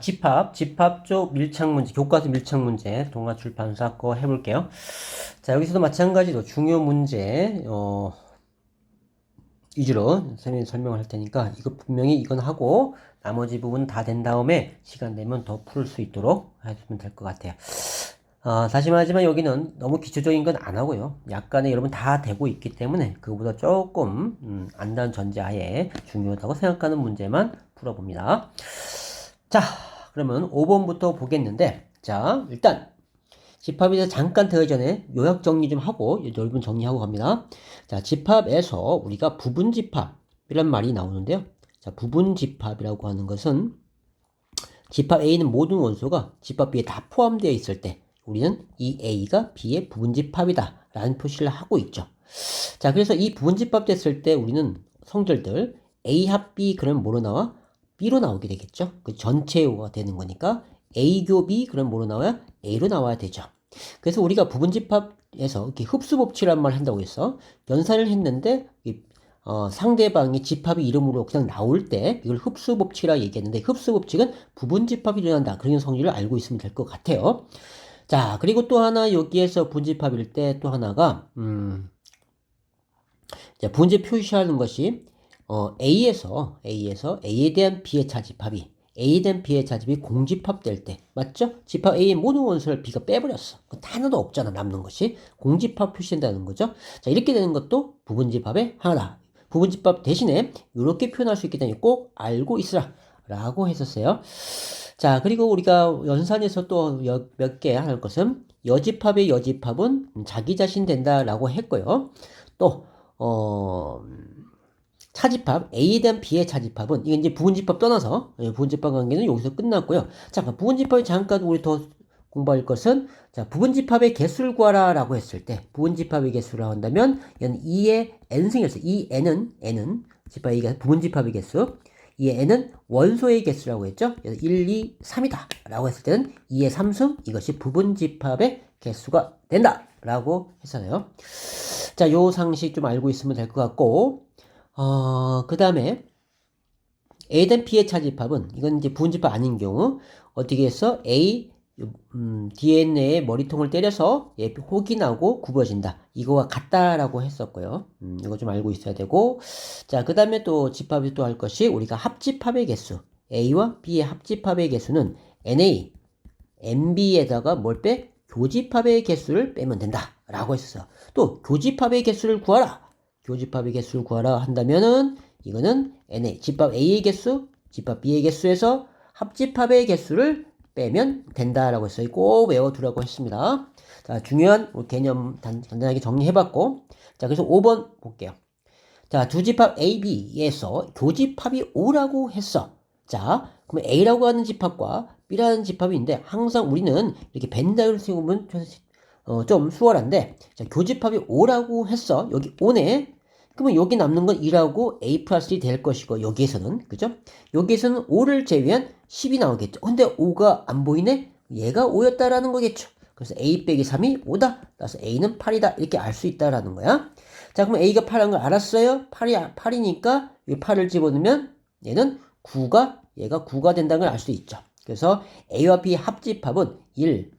집합 쪽 밀착 문제, 교과서 밀착 문제, 동아출판사 거 해볼게요. 자, 여기서도 마찬가지로 중요 문제, 위주로 선생님이 설명을 할 테니까, 이거 분명히 이건 하고, 나머지 부분 다 된 다음에, 시간 되면 더 풀 수 있도록 해주면 될 것 같아요. 다시 말하지만 여기는 너무 기초적인 건 안 하고요. 약간의 여러분 다 되고 있기 때문에, 그거보다 조금, 안다는 전제하에 중요하다고 생각하는 문제만 풀어봅니다. 자, 그러면 5번부터 보겠는데, 자, 일단 집합에 대해서 잠깐 들어가기 전에 요약 정리 좀 하고 넓은 정리하고 갑니다. 자, 집합에서 우리가 부분집합이란 말이 나오는데요. 자, 부분집합이라고 하는 것은 집합 A는 모든 원소가 집합 B에 다 포함되어 있을 때 우리는 이 A가 B의 부분집합이다 라는 표시를 하고 있죠. 자, 그래서 이 부분집합 됐을 때 우리는 성질들 A 합 B 그러면 뭐로 나와? B로 나오게 되겠죠. 그 전체가 되는 거니까 A교 B 그럼 뭐로 나와야? A로 나와야 되죠. 그래서 우리가 부분집합에서 이렇게 흡수법칙이란 말을 한다고 했어. 연산을 했는데 상대방이 집합의 이름으로 그냥 나올 때 이걸 흡수법칙이라고 얘기했는데 흡수법칙은 부분집합이 일어난다. 그런 성질을 알고 있으면 될 것 같아요. 자, 그리고 또 하나 여기에서 분집합일 때 또 하나가 자, 부분집 표시하는 것이 A에서 A에 대한 B의 차집합이 A에 대한 B의 차집이 공집합될 때 맞죠? 집합 A의 모든 원소를 B가 빼버렸어. 하나도 없잖아 남는 것이. 공집합 표시된다는 거죠. 자, 이렇게 되는 것도 부분집합의 하나다. 부분집합 대신에 이렇게 표현할 수 있기 때문에 꼭 알고 있으라 라고 했었어요. 자, 그리고 우리가 연산에서 또 몇 개 할 것은 여집합의 여집합은 자기 자신 된다라고 했고요. 또 차집합, A에 대한 B의 차집합은, 이게 이제 부분집합 떠나서, 부분집합 관계는 여기서 끝났고요. 자, 부분집합이 잠깐 우리 더 공부할 것은, 자, 부분집합의 개수를 구하라 라고 했을 때, 부분집합의 개수라고 한다면, 얘는 2의 n승일 수, 이 n은, 부분집합의 개수, 이 n은 원소의 개수라고 했죠? 그래서 1, 2, 3이다 라고 했을 때는 2의 3승, 이것이 부분집합의 개수가 된다 라고 했잖아요. 자, 요 상식 좀 알고 있으면 될 것 같고, 그 다음에 A 대 B의 차집합은 이건 이제 부분집합 아닌 경우 어떻게 해서 A DNA의 머리통을 때려서 혹이 나고 굽어진다. 이거와 같다라고 했었고요. 이거 좀 알고 있어야 되고 자, 그 다음에 또 집합이 또 할 것이 우리가 합집합의 개수 A와 B의 합집합의 개수는 NA, NB에다가 뭘 빼? 교집합의 개수를 빼면 된다 라고 했었어요. 또 교집합의 개수를 구하라. 교집합의 개수를 구하라 한다면은 이거는 NA, 집합 A의 개수, 집합 B의 개수에서 합집합의 개수를 빼면 된다라고 했어요. 꼭 외워두라고 했습니다. 자, 중요한 개념 간단하게 정리해봤고 자, 그래서 5번 볼게요. 자, 두 집합 A, B에서 교집합이 O라고 했어. 자, 그럼 A라고 하는 집합과 B라는 집합이 있는데 항상 우리는 이렇게 벤다이를 쓰면 좀 수월한데 자, 교집합이 O라고 했어. 여기 O네. 그러면 여기 남는 건 2라고 A 플러스 1이 될 것이고 여기에서는 그죠? 여기에서는 5를 제외한 10이 나오겠죠. 근데 5가 안 보이네? 얘가 5였다라는 거겠죠. 그래서 A 빼기 3이 5다. 따라서 A는 8이다. 이렇게 알 수 있다라는 거야. 자, 그럼 A가 8한 걸 알았어요? 8이니까 이 8을 집어넣으면 얘는 9가 얘가 9가 된다는 걸 알 수 있죠. 그래서 A와 B 합집합은 1,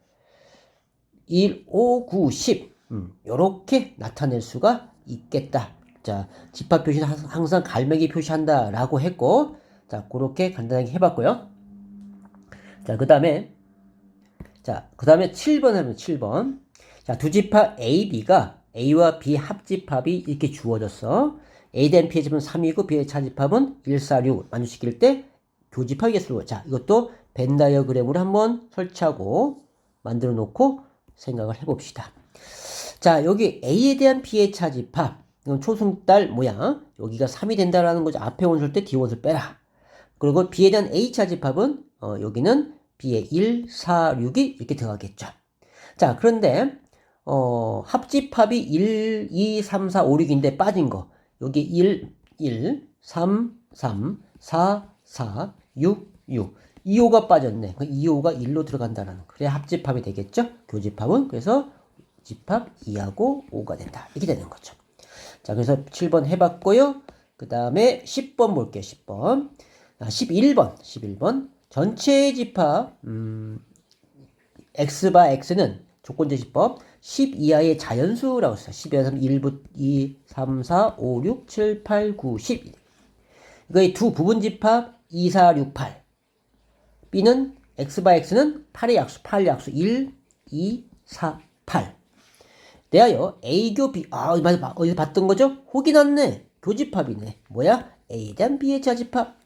5, 9, 10 이렇게 나타낼 수가 있겠다. 자, 집합 표시는 항상 갈매기 표시한다 라고 했고 자, 그렇게 간단하게 해봤고요. 자, 그 다음에 7번 하면 7번 자, 두 집합 A, B가 A와 B 합집합이 이렇게 주어졌어. A 대 B의 집은 3이고 B의 차집합은 1, 4, 6 만족시킬 때 교집합 개수로 자, 이것도 벤 다이어그램으로 한번 설치하고 만들어 놓고 생각을 해봅시다. 자, 여기 A에 대한 B의 차집합 이건 초승달 모양 여기가 3이 된다라는 거죠. 앞에 원소일 때 D원소를 빼라. 그리고 B에 대한 A 차집합은 여기는 B의 1, 4, 6이 이렇게 들어가겠죠. 자, 그런데 합집합이 1, 2, 3, 4, 5, 6인데 빠진 거 여기 1, 3, 4, 6, 2호가 빠졌네. 2호가 1로 들어간다는 거. 그래야 합집합이 되겠죠? 교집합은 그래서 집합 2하고 5가 된다. 이렇게 되는 거죠. 자, 그래서 7번 해봤고요. 그 다음에 10번 볼게요. 10번. 11번. 전체 집합 x 바 x는 조건제시법 10 이하의 자연수라고 했어요. 10 이하 3, 1부터 2, 3, 4, 5, 6, 7, 8, 9, 10. 이거의 두 부분집합 2, 4, 6, 8. B는 x 바 x는 8의 약수, 8 약수 1, 2, 4, 8. 대하여 A교 B, 어디서 봤던 거죠? 혹이 났네. 교집합이네. 뭐야? A에 대한 B의 자집합.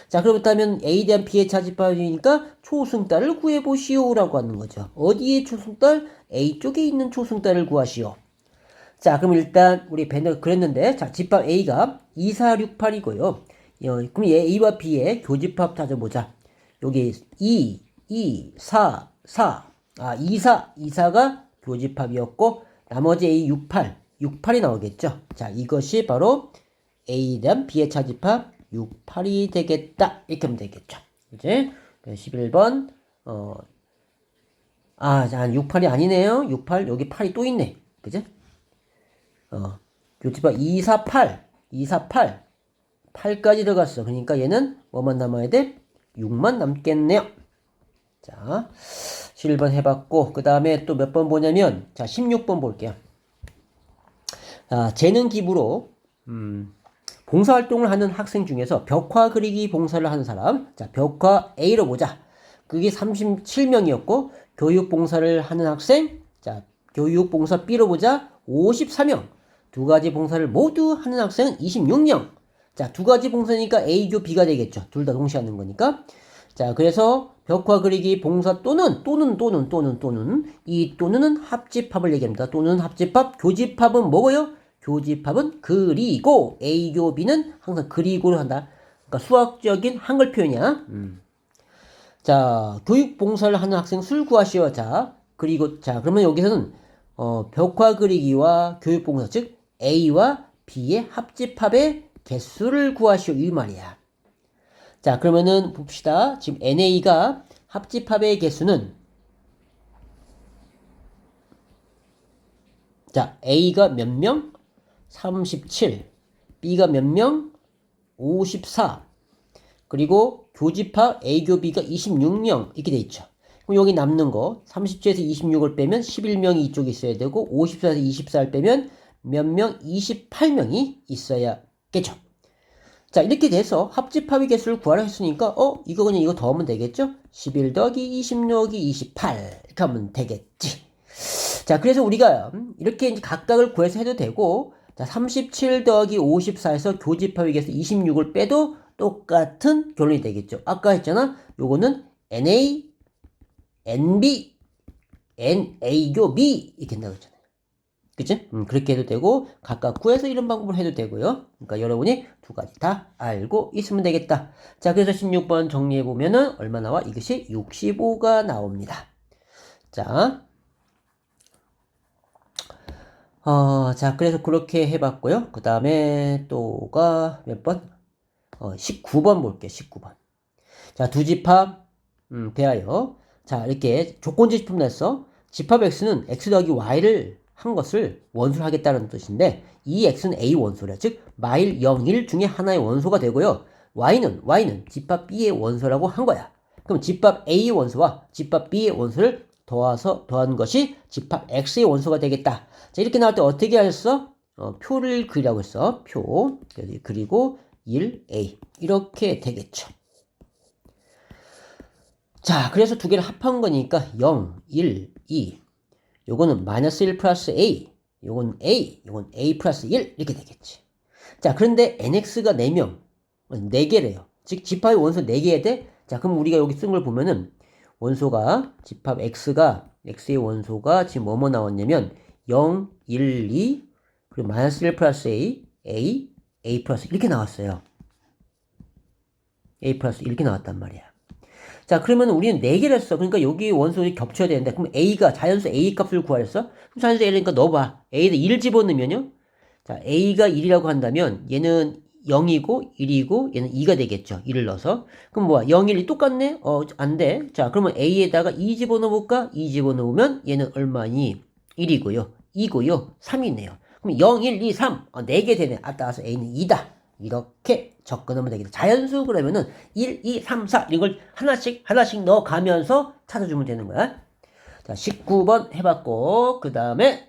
자, 그렇다면 A에 대한 B의 자집합이니까 초승달을 구해보시오 라고 하는 거죠. 어디에 초승달? A 쪽에 있는 초승달을 구하시오. 자, 그럼 일단 우리 밴드가 그랬는데, 자, 집합 A가 2, 4, 6, 8이고요. 그럼 A와 B의 교집합 찾아보자. 여기 2, 4, 4. 2, 4. 2, 4가 교집합이었고, 나머지 A 6, 8. 6, 8이 나오겠죠. 자, 이것이 바로 A에 대한 B의 차집합 6, 8이 되겠다. 이렇게 하면 되겠죠. 이제 11번, 자, 6, 8이 아니네요. 6, 8, 여기 8이 또 있네. 그죠? 교집합 2, 4, 8. 2, 4, 8. 8까지 들어갔어. 그러니까 얘는 뭐만 남아야 돼? 6만 남겠네요. 자, 11번 해봤고, 그 다음에 또 몇 번 보냐면, 자, 16번 볼게요. 재능 기부로, 봉사활동을 하는 학생 중에서 벽화 그리기 봉사를 하는 사람, 자, 벽화 A로 보자. 그게 37명이었고, 교육 봉사를 하는 학생, 자, 교육 봉사 B로 보자. 54명. 두 가지 봉사를 모두 하는 학생은 26명. 자, 두 가지 봉사니까 A교 B가 되겠죠. 둘 다 동시에 하는 거니까. 자, 그래서 벽화 그리기 봉사 또는 이 또는은 합집합을 얘기합니다. 또는 합집합, 교집합은 뭐고요? 교집합은 그리고 A교 B는 항상 그리고를 한다. 그러니까 수학적인 한글 표현이야. 자, 교육 봉사를 하는 학생 술 구하시오. 자, 그리고 자, 그러면 여기서는 벽화 그리기와 교육 봉사 즉 A와 B의 합집합의 개수를 구하시오 이 말이야. 자, 그러면은 봅시다. 지금 NA가 합집합의 개수는 자, A가 몇 명? 37. B가 몇 명? 54. 그리고 교집합 A교 B가 26명 이렇게 돼 있죠. 그럼 여기 남는 거 37에서 26을 빼면 11명이 이쪽에 있어야 되고 54에서 24를 빼면 몇 명? 28명이 있어야겠죠. 자, 이렇게 돼서 합집합의 개수를 구하라 했으니까 이거 그냥 이거 더하면 되겠죠? 11 더하기 20 더하기 28 이렇게 하면 되겠지. 자, 그래서 우리가 이렇게 이제 각각을 구해서 해도 되고 자, 37 더하기 54에서 교집합의 개수 26을 빼도 똑같은 결론이 되겠죠. 아까 했잖아. 요거는 NA, NB, NA교 B 이렇게 된다고 했잖아요. 그치? 그렇게 해도 되고 각각 구해서 이런 방법을 해도 되고요. 그러니까 여러분이 두 가지 다 알고 있으면 되겠다. 자, 그래서 16번 정리해보면은 얼마 나와? 이것이 65가 나옵니다. 자, 자, 그래서 그렇게 해봤고요. 그 다음에 또가 몇 번? 19번 볼게요. 19번. 자, 두 집합 대하여 자, 이렇게 조건지 집합 냈어. 집합 X는 X 더하기 Y를 한 것을 원수를 하겠다는 뜻인데 이 X는 A 원소래. 즉 마일 0, 1 중에 하나의 원소가 되고요. Y는 집합 B의 원소라고 한 거야. 그럼 집합 A의 원소와 집합 B의 원소를 더한 것이 집합 X의 원소가 되겠다. 자, 이렇게 나올 때 어떻게 하셨어? 표를 그리라고 했어. 표. 그리고 1A. 이렇게 되겠죠. 자, 그래서 두 개를 합한 거니까 0, 1, 2. 요거는 마이너스 1 플러스 A. 요건 A 플러스 1. 이렇게 되겠지. 자, 그런데 NX가 4명. 4개래요. 즉, 집합의 원소 4개에 돼? 자, 그럼 우리가 여기 쓴 걸 보면은 원소가, 집합 X의 원소가 지금 뭐뭐 나왔냐면 0, 1, 2, 그리고 마이너스 1 플러스 A 플러스 이렇게 나왔어요. A 플러스 이렇게 나왔단 말이야. 자, 그러면 우리는 4개를 했어. 그러니까 여기 원소들이 겹쳐야 되는데, 그럼 A가, 자연수 A 값을 구하랬어? 그럼 자연수 A니까 넣어봐. A에다 1 집어넣으면요? 자, A가 1이라고 한다면, 얘는 0이고, 1이고, 얘는 2가 되겠죠. 1을 넣어서. 그럼 뭐야? 0, 1, 2 똑같네? 안 돼. 자, 그러면 A에다가 2 집어넣어볼까? 2 집어넣으면, 얘는 얼마니? 1이고요. 2고요. 3이네요. 그럼 0, 1, 2, 3. 4개 되네. 따라서 A는 2다. 이렇게 접근하면 되겠다. 자연수 그러면은 1, 2, 3, 4 이걸 하나씩 넣어가면서 찾아주면 되는 거야. 자, 19번 해봤고, 그 다음에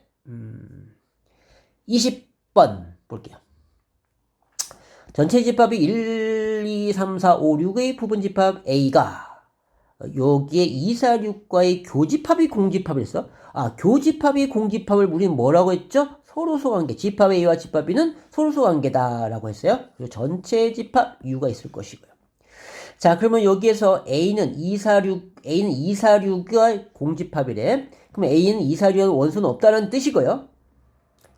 20번 볼게요. 전체 집합이 1, 2, 3, 4, 5, 6의 부분집합 A가 여기에 2, 4, 6과의 교집합이 공집합이었어. 교집합이 공집합을 우리는 뭐라고 했죠? 서로소 관계. 집합 A와 집합 B는 서로소 관계다라고 했어요. 그리고 전체 집합 U가 있을 것이고요. 자, 그러면 여기에서 A는 246과 공집합이래. 그럼 A는 246의 원소는 없다는 뜻이고요.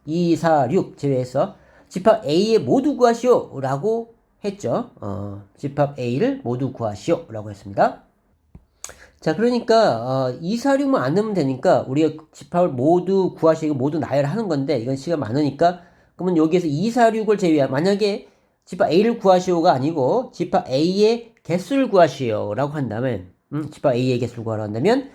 246 제외해서 집합 A의 모두 구하시오 라고 했죠. 집합 A를 모두 구하시오 라고 했습니다. 자, 그러니까 246만 안 넣으면 되니까 우리가 집합을 모두 구하시고 모두 나열하는 건데 이건 시간 많으니까 그러면 여기에서 246을 제외한 만약에 집합 A를 구하시오가 아니고 집합 A의 개수를 구하시오 라고 한다면 집합 A의 개수를 구하라 한다면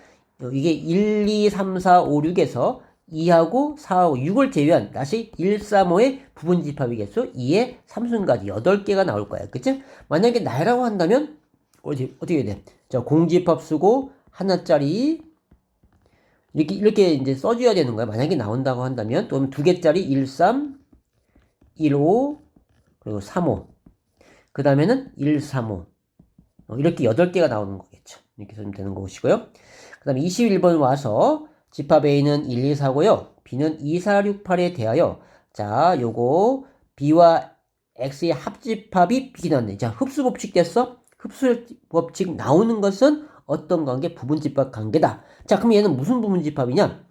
이게 1, 2, 3, 4, 5, 6에서 2하고 4하고 6을 제외한 다시 1, 3, 5의 부분집합의 개수 2의 3순까지 8개가 나올 거야. 그치? 만약에 나열하고 한다면 어떻게 해야 돼? 자, 공집합 쓰고 하나짜리 이렇게 이제 써줘야 되는 거야. 만약에 나온다고 한다면 또는 2개짜리 1, 3, 1, 5 그리고 3, 5 그 다음에는 1, 3, 5 이렇게 8개가 나오는 거겠죠. 이렇게 쓰면 되는 것이고요. 그 다음에 21번 와서 집합 A는 1, 2, 4고요. B는 2, 4, 6, 8에 대하여 자, 요거 B와 X의 합집합이 비난네. 자, 흡수법칙 됐어? 흡수법칙 나오는 것은 어떤 관계? 부분집합 관계다. 자, 그럼 얘는 무슨 부분집합이냐?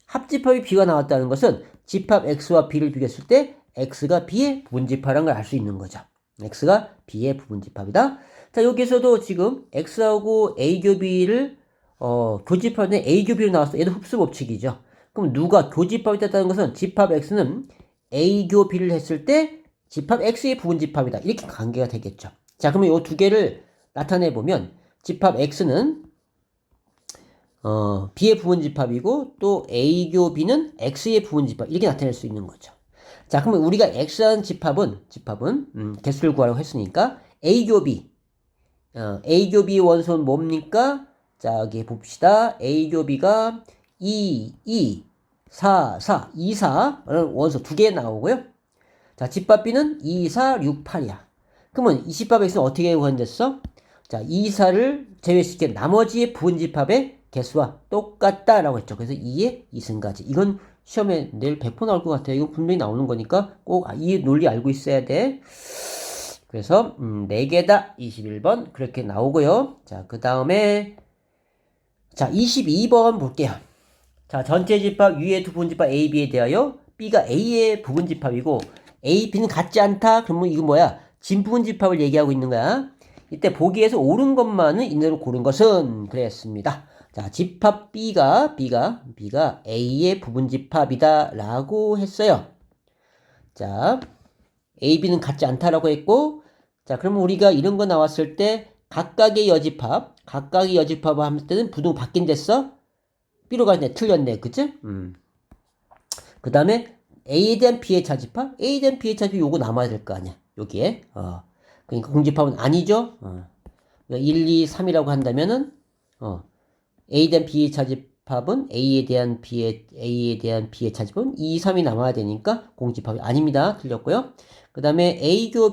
합집합이 B가 나왔다는 것은 집합 X와 B를 비교했을 때 X가 B의 부분집합이라는 걸 알 수 있는 거죠. X가 B의 부분집합이다. 자, 여기서도 지금 X하고 A 교비를 교집합에 A 교비로 나왔어. 얘도 흡수법칙이죠. 그럼 누가 교집합이 됐다는 것은 집합 X는 A 교비를 했을 때 집합 X의 부분집합이다. 이렇게 관계가 되겠죠. 자, 그러면 이 두 개를 나타내 보면 집합 X는 B의 부분집합이고 또 A 교 B는 X의 부분집합 이렇게 나타낼 수 있는 거죠. 자, 그러면 우리가 X라는 집합은 개수를 구하라고 했으니까 A 교 B A 교 B 원소는 뭡니까? 자, 여기 봅시다. A 교 B가 2, 4, 4, 2, 4라는 원소 2개 나오고요. 자, 집합 B는 2, 4, 6, 8이야. 그러면 이 집합 X는 어떻게 구현됐어? 자, 2, 4를 제외시킨 나머지의 부분집합의 개수와 똑같다라고 했죠. 그래서 2의 2승까지. 이건 시험에 내일 100% 나올 것 같아요. 이건 분명히 나오는 거니까 꼭 이 논리 알고 있어야 돼. 그래서 4개다. 21번 그렇게 나오고요. 자, 그 다음에 자, 22번 볼게요. 자, 전체 집합 U의 두 부분집합 A, B에 대하여 B가 A의 부분집합이고 A, B는 같지 않다. 그러면 이거 뭐야? 진부분집합을 얘기하고 있는 거야. 이때 보기에서 옳은 것만은 이대로 고른 것은 그랬습니다. 자, 집합 B가 A의 부분집합이다 라고 했어요. 자, A, B는 같지 않다라고 했고 자, 그러면 우리가 이런 거 나왔을 때 각각의 여집합을 할 때는 부등 바뀐댔어? B로 가네. 틀렸네. 그치? 그 다음에 A에 대한 B의 차집합? A에 대한 B의 차집합 요거 남아야 될 거 아니야. 여기에. 그러니까 공집합은 아니죠. 그러니까 1, 2, 3이라고 한다면은, A에 대한 B의 차집합은 A에 대한 B의 차집합은 2, 3이 남아야 되니까 공집합이 아닙니다. 틀렸고요. 그 다음에 A 교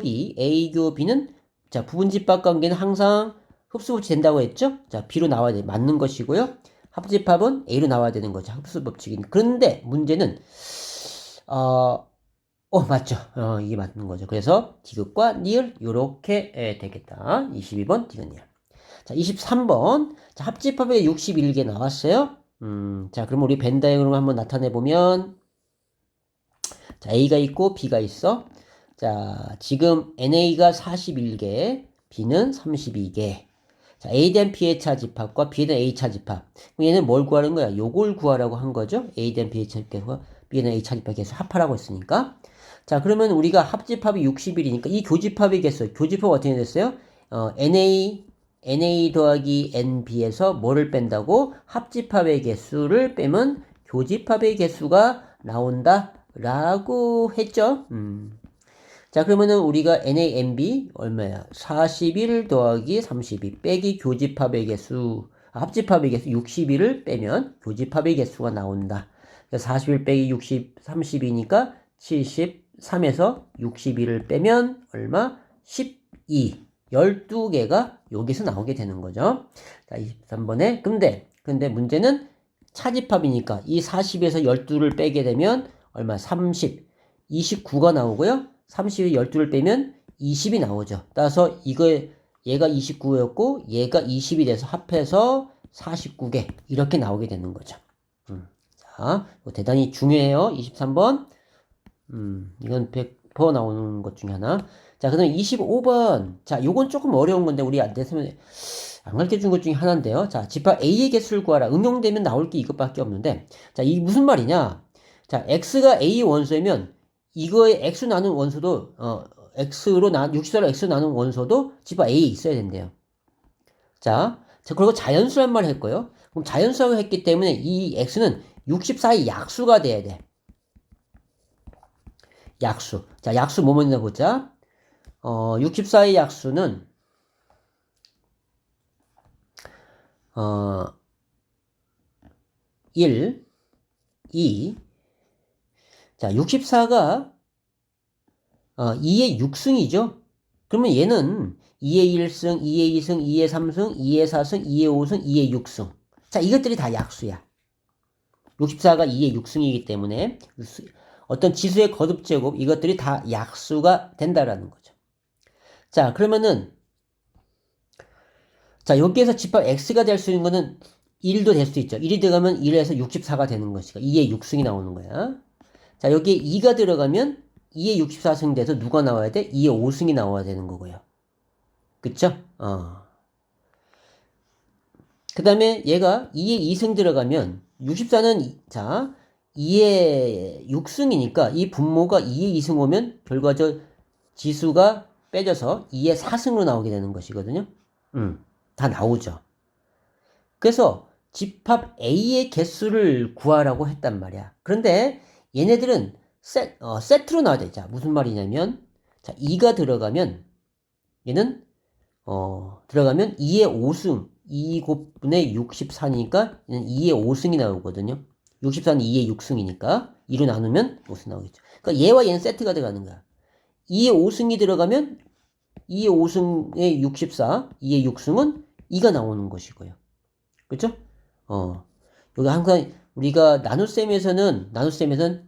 B는 자, 부분집합 관계는 항상 흡수법칙 된다고 했죠? 자, B로 나와야 돼. 맞는 것이고요. 합집합은 A로 나와야 되는 거죠. 흡수법칙인. 그런데 문제는, 맞죠. 이게 맞는 거죠. 그래서 디귿과 니을, 요렇게 되겠다. 22번 디귿 니을. 자, 23번. 자, 합집합에 61개 나왔어요. 자, 그럼 우리 벤 다이어그램을 한번 나타내 보면, 자, A가 있고 B가 있어. 자, 지금 NA가 41개, B는 32개. 자, A에 대한 B의 차집합과 B에 대한 A 차집합. 얘는 뭘 구하는 거야? 요걸 구하라고 한 거죠. A에 대한 B의 차집합과 B에 대한 A 차집합 개수 합하라고 했으니까. 자, 그러면 우리가 합집합이 60일이니까 이 교집합의 개수, 교집합 어떻게 됐어요? NA 더하기 NB에서 뭐를 뺀다고? 합집합의 개수를 빼면 교집합의 개수가 나온다 라고 했죠. 자, 그러면은 우리가 NAMB 얼마야? 41 더하기 32 빼기 교집합의 개수, 합집합의 개수 61을 빼면 교집합의 개수가 나온다. 41 빼기 60, 32니까 73에서 61을 빼면 얼마? 12. 12개가 여기서 나오게 되는 거죠. 자, 23번에. 근데 문제는 차집합이니까 이 40에서 12를 빼게 되면 얼마? 30. 29가 나오고요. 30에 12를 빼면 20이 나오죠. 따라서 얘가 29였고 얘가 20이 돼서 합해서 49개 이렇게 나오게 되는 거죠. 자, 이거 대단히 중요해요. 23번. 이건 100% 나오는 것 중에 하나. 자, 그 다음에 25번. 자, 요건 조금 어려운 건데 우리 안 가르쳐 준 것 중에 하나인데요. 자, 집합 A의 개수를 구하라. 응용되면 나올 게 이것밖에 없는데, 자, 이 무슨 말이냐? 자, X가 A 원소이면 이거의 X 나눈 원소도 X로 64로 X 나눈 원소도 집합 A에 있어야 된대요. 자, 그리고 자연수란 말을 했고요. 그럼 자연수라고 했기 때문에 이 X는 64의 약수가 돼야 돼. 약수. 자, 약수 뭐뭐 있나 보자. 64의 약수는 1, 2. 자, 64가 2의 6승이죠. 그러면 얘는 2의 1승, 2의 2승, 2의 3승, 2의 4승, 2의 5승, 2의 6승. 자, 이것들이 다 약수야. 64가 2의 6승이기 때문에 어떤 지수의 거듭제곱 이것들이 다 약수가 된다라는 거죠. 자, 그러면은 자, 여기에서 집합 X가 될 수 있는 거는 1도 될 수 있죠. 1이 들어가면 1에서 64가 되는 것이고 2의 6승이 나오는 거야. 자, 여기에 2가 들어가면 2의 64승 돼서 누가 나와야 돼? 2의 5승이 나와야 되는 거고요. 그쵸? 그 다음에 얘가 2의 2승 들어가면 64는 자 2의 6승이니까 이 분모가 2의 2승 오면 결과적 지수가 빼져서 2의 4승으로 나오게 되는 것이거든요. 다 나오죠. 그래서 집합 A의 개수를 구하라고 했단 말이야. 그런데 얘네들은 세트로 나와야 돼. 자, 무슨 말이냐면 자, 2가 들어가면 얘는 들어가면 2의 5승 2 곱분의 64니까 얘는 2의 5승이 나오거든요. 64는 2의 6승이니까 2로 나누면 5승 나오겠죠. 그러니까 얘와 얘는 세트가 들어가는 거야. 2의 5승이 들어가면 2의 5승의 64, 2의 6승은 2가 나오는 것이고요. 그렇죠? 여기 항상 우리가 나눗셈에서는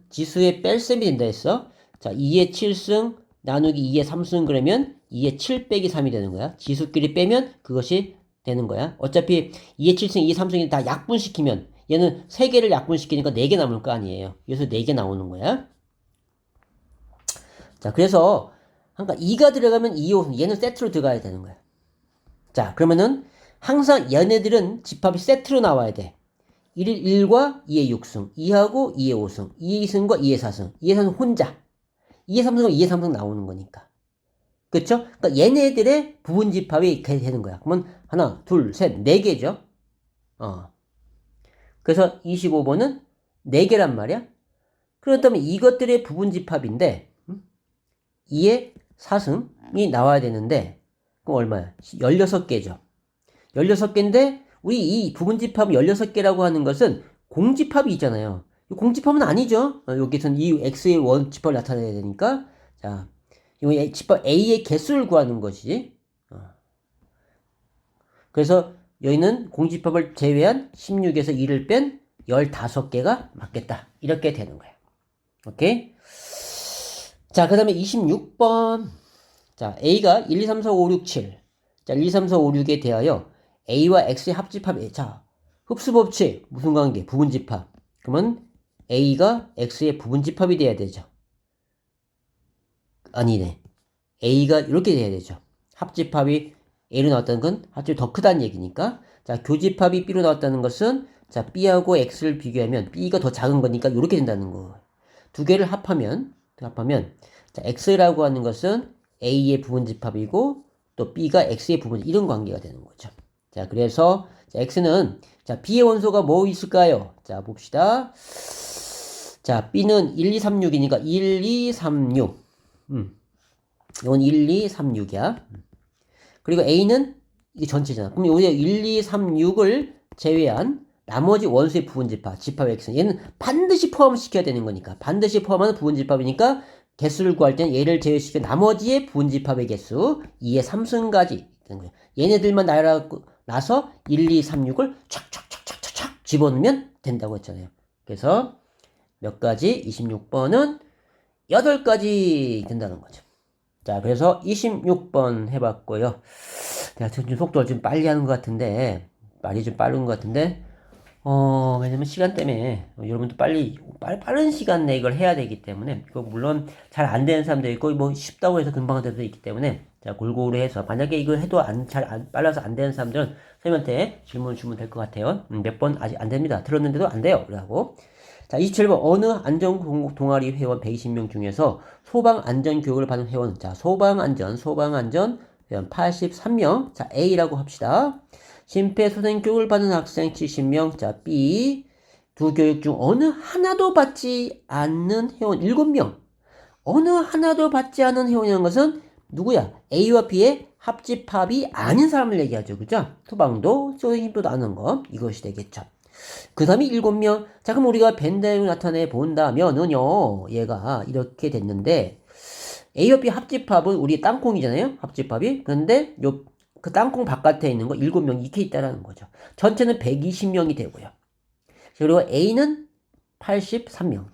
지수의 뺄셈이 된다 했어. 자, 2의 7승 나누기 2의 3승 그러면 2의 7 빼기 3이 되는 거야. 지수끼리 빼면 그것이 되는 거야. 어차피 2의 7승, 2의 3승이 다 약분시키면 얘는 3개를 약분시키니까 4개 남을 거 아니에요. 그래서 4개 나오는 거야. 자, 그래서 그러니까 2가 들어가면 2의 5승, 얘는 세트로 들어가야 되는 거야. 자, 그러면은 항상 얘네들은 집합이 세트로 나와야 돼. 1과 2의 6승, 2하고 2의 5승, 2의 2승과 2의 4승, 2의 4승 혼자, 2의 3승과 2의 3승 나오는 거니까. 그쵸? 그러니까 얘네들의 부분 집합이 이렇게 되는 거야. 그러면 하나, 둘, 셋, 4개죠? 그래서 25번은 4개란 말이야. 그렇다면 이것들의 부분 집합인데 2의 4승이 나와야 되는데 그럼 얼마야? 16개죠. 16개인데 우리 이 부분 집합 16개라고 하는 것은 공집합이 있잖아요. 공집합은 아니죠. 여기서는 이 x의 원집합을 나타내야 되니까 자, 이 집합 A의 개수를 구하는 것이지. 그래서 여기는 공집합을 제외한 16에서 2를 뺀 15개가 맞겠다. 이렇게 되는 거예요. 오케이? 자, 그 다음에 26번. 자, A가 1, 2, 3, 4, 5, 6, 7. 자, 1, 2, 3, 4, 5, 6에 대하여 A와 X의 합집합. 자, 흡수법칙. 무슨 관계? 부분집합. 그러면 A가 X의 부분집합이 돼야 되죠. 아니네. A가 이렇게 돼야 되죠. 합집합이 A로 나왔다는 건 합집이 더 크다는 얘기니까. 자, 교집합이 B로 나왔다는 것은 자, B하고 X를 비교하면 B가 더 작은 거니까 이렇게 된다는 거. 두 개를 합하면 자, X라고 하는 것은 A의 부분집합이고 또 B가 X의 부분 이런 관계가 되는 거죠. 자, 그래서 자, X는 자, B의 원소가 뭐 있을까요? 자, 봅시다. 자, B는 1, 2, 3, 6이니까 1, 2, 3, 6. 이건 1, 2, 3, 6이야. 그리고 A는 이게 전체잖아. 그럼 여기 1, 2, 3, 6을 제외한 나머지 원수의 부분집합, 집합 X는 얘는 반드시 포함시켜야 되는 거니까. 반드시 포함하는 부분집합이니까 개수를 구할 때는 얘를 제외시켜 나머지의 부분집합의 개수 2의 3승까지 되는 거예요. 얘네들만 나서 1, 2, 3, 6을 촥촥촥촥촥 집어넣으면 된다고 했잖아요. 그래서 몇 가지? 26번은 8가지 된다는 거죠. 자, 그래서 26번 해봤고요. 내가 좀 속도를 좀 빨리 하는 것 같은데, 말이 좀 빠른 것 같은데, 왜냐면 시간 때문에, 여러분도 빠른 시간 내에 이걸 해야 되기 때문에, 이거 물론 잘 안 되는 사람도 있고, 뭐 쉽다고 해서 금방 되는 사람도 있기 때문에, 자, 골고루 해서, 만약에 이걸 해도 빨라서 안 되는 사람들은 선생님한테 질문을 주면 될 것 같아요. 몇 번 아직 안 됩니다. 들었는데도 안 돼요. 그러고. 자, 27번. 어느 안전 동아리 회원 120명 중에서 소방 안전 교육을 받은 회원. 자, 소방 안전 회원 83명. 자, A라고 합시다. 심폐소생 교육을 받은 학생 70명. 자, B. 두 교육 중 어느 하나도 받지 않는 회원 7명. 어느 하나도 받지 않은 회원이라는 것은 누구야? A와 B의 합집합이 아닌 사람을 얘기하죠. 그죠? 소방도, 소생님도 아는 거. 이것이 되겠죠. 그 다음에 7명. 자, 그럼 우리가 벤다임을 나타내 본다면은요, 얘가 이렇게 됐는데, A와 B 합집합은 우리 땅콩이잖아요? 합집합이. 그런데 그 땅콩 바깥에 있는 거 7명이 이렇게 있다라는 거죠. 전체는 120명이 되고요. 그리고 A는 83명,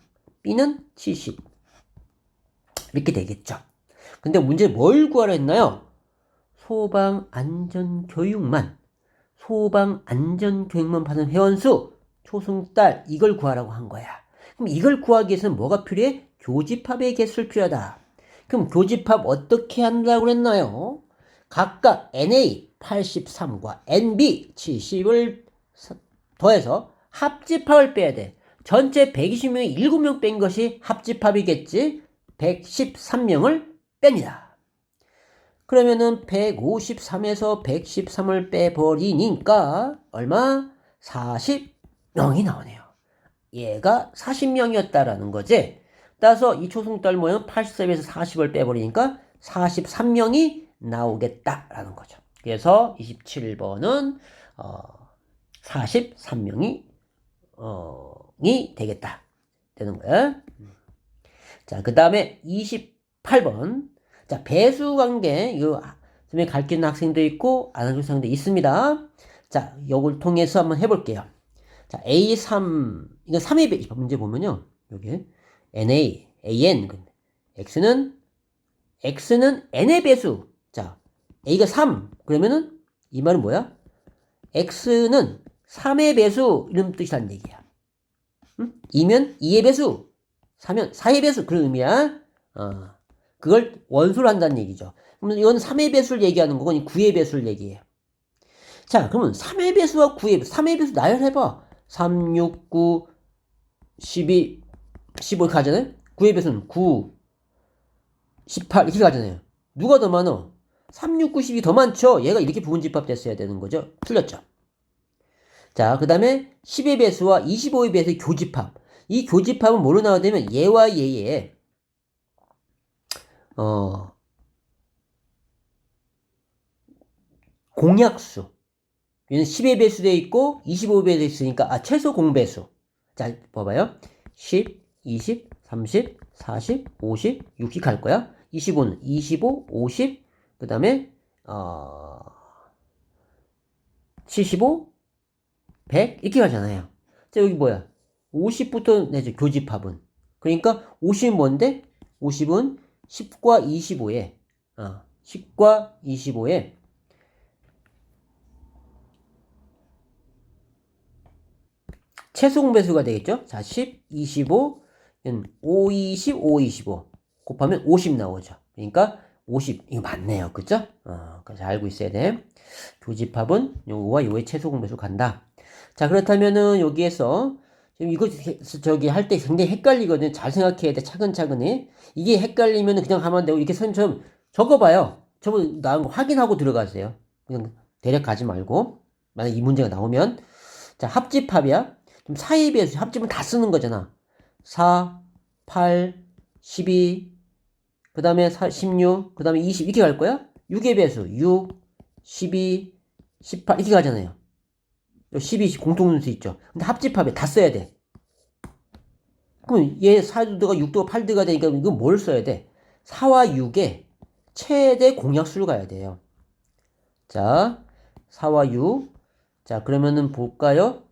B는 70. 이렇게 되겠죠. 근데 문제 뭘 구하라 했나요? 소방안전교육만 받은 회원수, 초승달, 이걸 구하라고 한 거야. 그럼 이걸 구하기 위해서는 뭐가 필요해? 교집합의 개수를 필요하다. 그럼 교집합 어떻게 한다고 그랬나요? 각각 NA 83과 NB 70을 더해서 합집합을 빼야 돼. 전체 120명이 7명 뺀 것이 합집합이겠지? 113명을 뺍니다. 그러면은 153에서 113을 빼버리니까 얼마? 40명이 나오네요. 얘가 40명이었다라는 거지. 따라서 이 초승달 모양 83에서 40을 빼버리니까 43명이 나오겠다라는 거죠. 그래서 27번은 43명이 되겠다. 되는 거야. 자, 그 다음에 28번. 자, 배수 관계, 이거 선생님이 가르치는 학생도 있고, 안 가르치는 학생도 있습니다. 자, 이걸 통해서 한번 해볼게요. 자, A3, 이거 3의 배수, 문제 보면요. 여기, NA, AN, X는 N의 배수. 자, A가 3. 그러면은, 이 말은 뭐야? X는 3의 배수, 이런 뜻이란 얘기야. 응? 2면 2의 배수, 4면 4의 배수, 그런 의미야. 그걸 원수로 한다는 얘기죠. 그러면 이건 3의 배수를 얘기하는 거고, 9의 배수를 얘기해요. 자, 그러면 3의 배수와 9의 배수, 3의 배수 나열해봐. 3, 6, 9, 12, 15 이렇게 가잖아요? 9의 배수는 9, 18 이렇게 가잖아요. 누가 더 많아? 3, 6, 9, 12 더 많죠? 얘가 이렇게 부분집합 됐어야 되는 거죠. 틀렸죠? 자, 그 다음에 10의 배수와 25의 배수의 교집합. 이 교집합은 뭐로 나오냐면 얘와 얘의 공약수. 얘는 10의 배수되어 있고 25의 배수되어 있으니까 최소 공배수. 자, 봐봐요. 10, 20, 30, 40, 50, 60 갈 거야. 25는 25, 50, 그 다음에 75, 100 이렇게 가잖아요. 자, 여기 뭐야? 50부터 내죠. 교집합은. 그러니까 50은 뭔데? 50은 10과 25에 10과 25에 최소 공배수가 되겠죠? 자, 10, 25, 5, 20, 5, 25 곱하면 50 나오죠. 그러니까 50, 이거 맞네요. 그죠? 잘 알고 있어야 돼. 교집합은 요거와 요의 최소 공배수 간다. 자, 그렇다면은 여기에서 지금 이거 할 때 굉장히 헷갈리거든요. 잘 생각해야 돼. 차근차근히. 이게 헷갈리면 그냥 가면 안 되고 이렇게 선처럼 적어봐요. 저번 나온 거 확인하고 들어가세요. 그냥 대략 가지 말고. 만약 이 문제가 나오면 자, 합집합이야. 좀 4에 비해서 합집은 다 쓰는 거잖아. 4, 8, 12, 그 다음에 16, 그 다음에 20 이렇게 갈 거야? 6의 배수 6, 12, 18 이렇게 가잖아요. 12 공통분수 있죠. 근데 합집합에 다 써야 돼. 그럼 얘 4도가 6도가 8도가 되니까 이건 뭘 써야 돼? 4와 6의 최대 공약수를 가야 돼요. 자, 4와 6. 자, 그러면은 볼까요?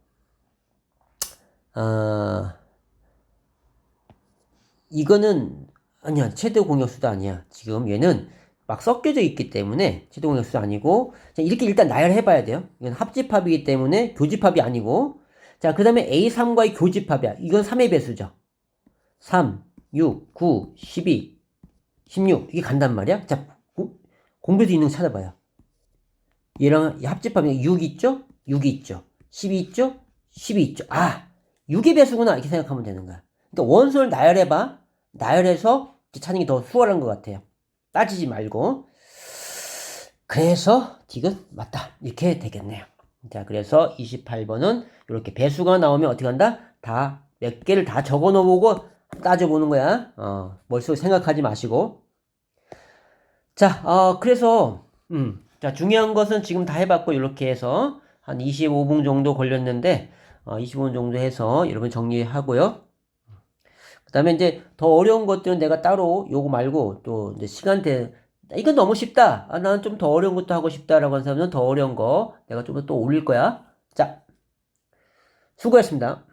이거는 아니야. 최대 공약수도 아니야. 지금 얘는 막 섞여져 있기 때문에 최대 공약수도 아니고 자, 이렇게 일단 나열해 봐야 돼요. 이건 합집합이기 때문에 교집합이 아니고 자, 그 다음에 A3과의 교집합이야. 이건 3의 배수죠. 3, 6, 9, 12, 16 이게 간단 말이야. 자, 공배수 있는 거 찾아봐요. 얘랑 합집합이 6 있죠? 6이 있죠. 12 있죠? 12 있죠. 아, 6의 배수구나 이렇게 생각하면 되는 거야. 그러니까 원소를 나열해봐. 나열해서 찾는 게 더 수월한 것 같아요. 따지지 말고. 그래서 디귿 맞다 이렇게 되겠네요. 자, 그래서 28번은 이렇게 배수가 나오면 어떻게 한다? 다 몇 개를 다 적어 놓어보고 따져보는 거야. 머릿속에 생각하지 마시고. 자, 그래서 자, 중요한 것은 지금 다 해봤고 이렇게 해서 한 25분 정도 걸렸는데 25분 정도 해서 여러분 정리하고요. 그 다음에 이제 더 어려운 것들은 내가 따로 요거 말고 또 이제 시간대 이건 너무 쉽다. 나는 좀 더 어려운 것도 하고 싶다라고 하는 사람은 더 어려운 거 내가 좀 더 또 올릴 거야. 자, 수고했습니다.